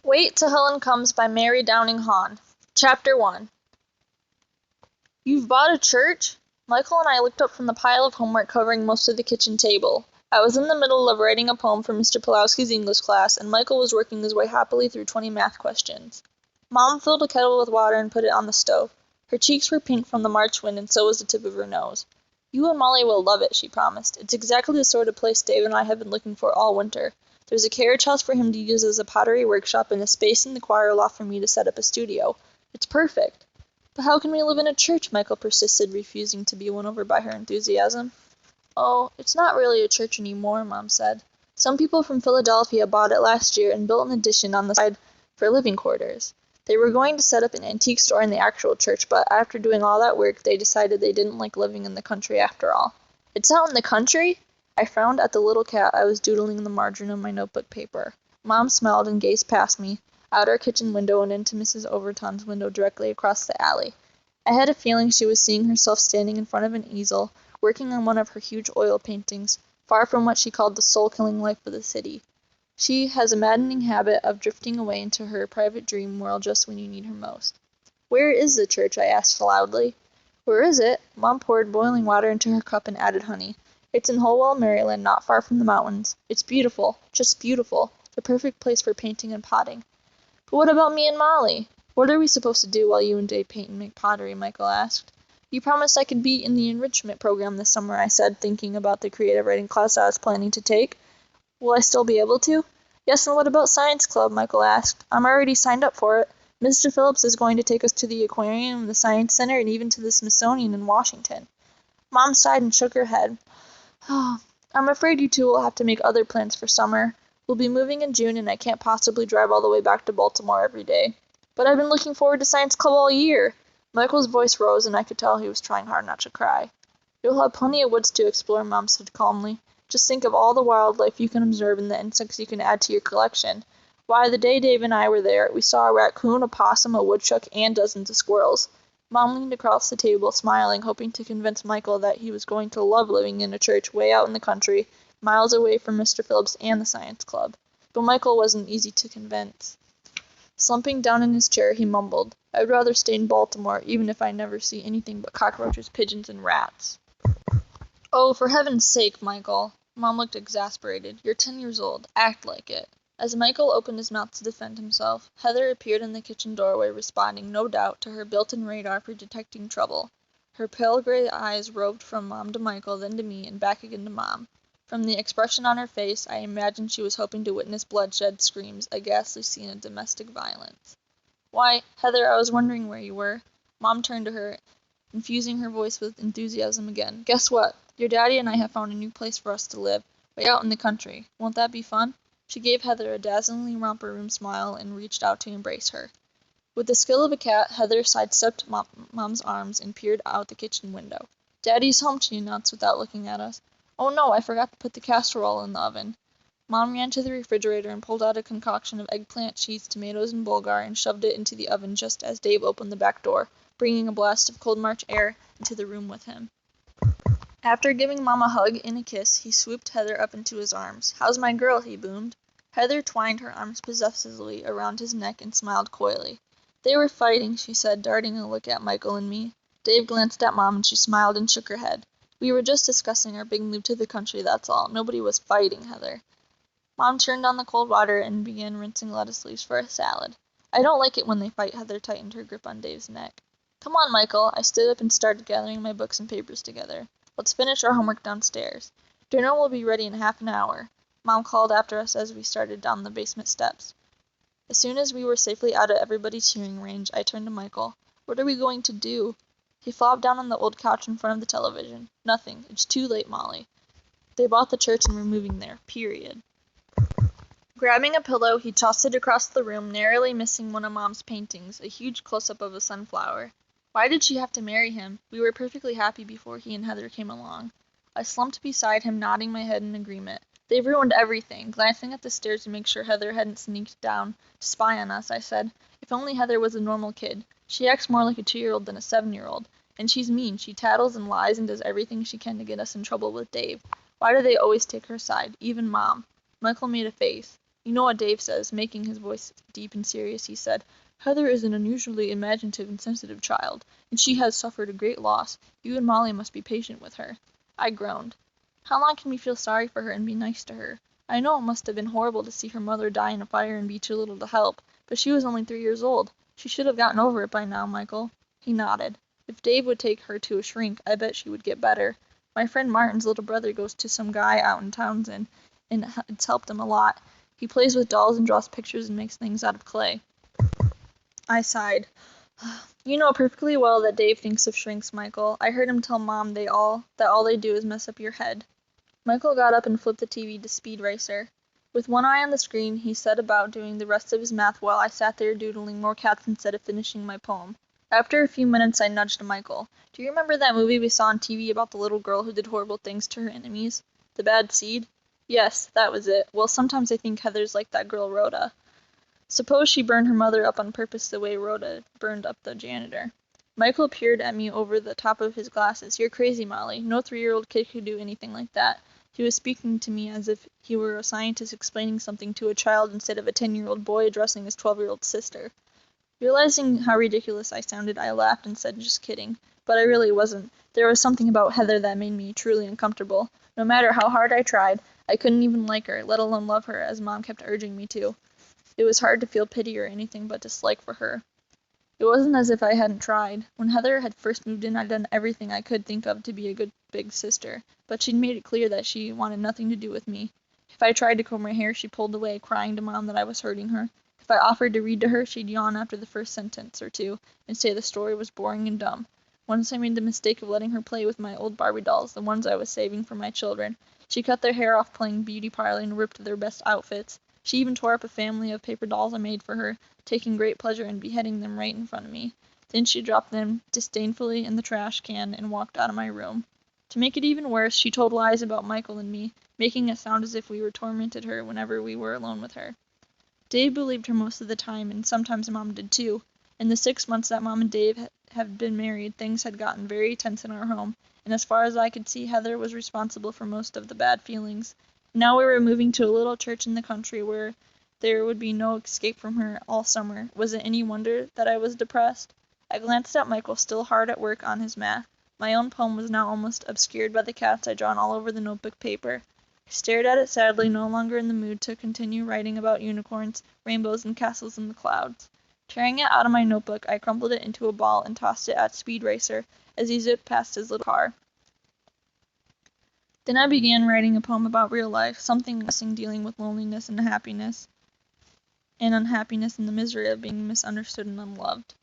Wait Till Helen Comes by Mary Downing Hahn. Chapter 1. You've bought a church? Michael and I looked up from the pile of homework covering most of the kitchen table. I was in the middle of writing a poem for Mr. Pulowski's English class, and Michael was working his way happily through 20 math questions. Mom filled a kettle with water and put it on the stove. Her cheeks were pink from the March wind, and so was the tip of her nose. You and Molly will love it, she promised. It's exactly the sort of place Dave and I have been looking for all winter. There's a carriage house for him to use as a pottery workshop and a space in the choir loft for me to set up a studio. It's perfect. But how can we live in a church? Michael persisted, refusing to be won over by her enthusiasm. Oh, it's not really a church anymore, Mom said. Some people from Philadelphia bought it last year and built an addition on the side for living quarters. They were going to set up an antique store in the actual church, but after doing all that work, they decided they didn't like living in the country after all. It's out in the country? I frowned at the little cat I was doodling in the margin of my notebook paper. Mom smiled and gazed past me, out our kitchen window and into Mrs. Overton's window directly across the alley. I had a feeling she was seeing herself standing in front of an easel, working on one of her huge oil paintings, far from what she called the soul-killing life of the city. She has a maddening habit of drifting away into her private dream world just when you need her most. Where is the church? I asked loudly. Where is it? Mom poured boiling water into her cup and added honey. It's in Holwell, Maryland, not far from the mountains. It's beautiful, just beautiful, the perfect place for painting and potting. But what about me and Molly? What are we supposed to do while you and Dave paint and make pottery? Michael asked. You promised I could be in the enrichment program this summer, I said, thinking about the creative writing class I was planning to take. Will I still be able to? Yes, and what about science club? Michael asked. I'm already signed up for it. Mr. Phillips is going to take us to the aquarium, the science center, and even to the Smithsonian in Washington. Mom sighed and shook her head. Oh, I'm afraid you two will have to make other plans for summer. We'll be moving in June, and I can't possibly drive all the way back to Baltimore every day. But I've been looking forward to science club all year. Michael's voice rose, and I could tell he was trying hard not to cry. You'll have plenty of woods to explore, Mom said calmly. Just think of all the wildlife you can observe and the insects you can add to your collection. Why, the day Dave and I were there, we saw a raccoon, a possum, a woodchuck, and dozens of squirrels. Mom leaned across the table, smiling, hoping to convince Michael that he was going to love living in a church way out in the country, miles away from Mr. Phillips and the science club. But Michael wasn't easy to convince. Slumping down in his chair, he mumbled, I'd rather stay in Baltimore, even if I never see anything but cockroaches, pigeons, and rats. Oh, for heaven's sake, Michael. Mom looked exasperated. You're 10 years old. Act like it. As Michael opened his mouth to defend himself, Heather appeared in the kitchen doorway, responding, no doubt, to her built-in radar for detecting trouble. Her pale gray eyes roved from Mom to Michael, then to me, and back again to Mom. From the expression on her face, I imagined she was hoping to witness bloodshed, screams, a ghastly scene of domestic violence. Why, Heather, I was wondering where you were. Mom turned to her, infusing her voice with enthusiasm again. Guess what? Your daddy and I have found a new place for us to live, way out in the country. Won't that be fun? She gave Heather a dazzlingly romper-room smile and reached out to embrace her. With the skill of a cat, Heather sidestepped Mom's arms and peered out the kitchen window. Daddy's home, she announced without looking at us. Oh no, I forgot to put the casserole in the oven. Mom ran to the refrigerator and pulled out a concoction of eggplant, cheese, tomatoes, and bulgur and shoved it into the oven just as Dave opened the back door, bringing a blast of cold March air into the room with him. After giving Mom a hug and a kiss, he swooped Heather up into his arms. How's my girl? He boomed. Heather twined her arms possessively around his neck and smiled coyly. They were fighting, she said, darting a look at Michael and me. Dave glanced at Mom and she smiled and shook her head. We were just discussing our big move to the country, that's all. Nobody was fighting, Heather. Mom turned on the cold water and began rinsing lettuce leaves for a salad. I don't like it when they fight, Heather tightened her grip on Dave's neck. Come on, Michael. I stood up and started gathering my books and papers together. Let's finish our homework downstairs. Dinner will be ready in half an hour. Mom called after us as we started down the basement steps. As soon as we were safely out of everybody's hearing range, I turned to Michael. What are we going to do? He flopped down on the old couch in front of the television. Nothing. It's too late, Molly. They bought the church and we're moving there. Period. Grabbing a pillow, he tossed it across the room, narrowly missing one of Mom's paintings, a huge close-up of a sunflower. Why did she have to marry him? We were perfectly happy before he and Heather came along. I slumped beside him, nodding my head in agreement. They've ruined everything. Glancing at the stairs to make sure Heather hadn't sneaked down to spy on us, I said, if only Heather was a normal kid. She acts more like a 2-year-old than a 7-year-old. And she's mean. She tattles and lies and does everything she can to get us in trouble with Dave. Why do they always take her side? Even Mom. Michael made a face. You know what Dave says, making his voice deep and serious. He said, "Heather is an unusually imaginative and sensitive child, and she has suffered a great loss. You and Molly must be patient with her." I groaned. How long can we feel sorry for her and be nice to her? I know it must have been horrible to see her mother die in a fire and be too little to help, but she was only 3 years old. She should have gotten over it by now, Michael. He nodded. If Dave would take her to a shrink, I bet she would get better. My friend Martin's little brother goes to some guy out in Townsend, and it's helped him a lot. He plays with dolls and draws pictures and makes things out of clay. I sighed. You know perfectly well that Dave thinks of shrinks, Michael. I heard him tell Mom that all they do is mess up your head. Michael got up and flipped the TV to Speed Racer. With one eye on the screen, he set about doing the rest of his math while I sat there doodling more cats instead of finishing my poem. After a few minutes, I nudged Michael. Do you remember that movie we saw on TV about the little girl who did horrible things to her enemies? The Bad Seed? Yes, that was it. Well, sometimes I think Heather's like that girl Rhoda. Suppose she burned her mother up on purpose the way Rhoda burned up the janitor. Michael peered at me over the top of his glasses. You're crazy, Molly. No 3-year-old kid could do anything like that. He was speaking to me as if he were a scientist explaining something to a child instead of a 10-year-old boy addressing his 12-year-old sister. Realizing how ridiculous I sounded, I laughed and said, just kidding. But I really wasn't. There was something about Heather that made me truly uncomfortable. No matter how hard I tried, I couldn't even like her, let alone love her, as Mom kept urging me to. It was hard to feel pity or anything but dislike for her. It wasn't as if I hadn't tried. When Heather had first moved in, I'd done everything I could think of to be a good big sister, but she'd made it clear that she wanted nothing to do with me. If I tried to comb her hair, she pulled away, crying to Mom that I was hurting her. If I offered to read to her, she'd yawn after the first sentence or two and say the story was boring and dumb. Once I made the mistake of letting her play with my old Barbie dolls, the ones I was saving for my children. She cut their hair off playing beauty parlor and ripped their best outfits. She even tore up a family of paper dolls I made for her, taking great pleasure in beheading them right in front of me. Then she dropped them disdainfully in the trash can and walked out of my room. To make it even worse, she told lies about Michael and me, making it sound as if we were tormented her whenever we were alone with her. Dave believed her most of the time, and sometimes Mom did too. In the 6 months that Mom and Dave had been married, things had gotten very tense in our home, and as far as I could see, Heather was responsible for most of the bad feelings. Now we were moving to a little church in the country where there would be no escape from her all summer. Was it any wonder that I was depressed? I glanced at Michael, still hard at work on his math. My own poem was now almost obscured by the cats I'd drawn all over the notebook paper. I stared at it sadly, no longer in the mood to continue writing about unicorns, rainbows, and castles in the clouds. Tearing it out of my notebook, I crumpled it into a ball and tossed it at Speed Racer as he zipped past his little car. Then I began writing a poem about real life, something dealing with loneliness and unhappiness and the misery of being misunderstood and unloved.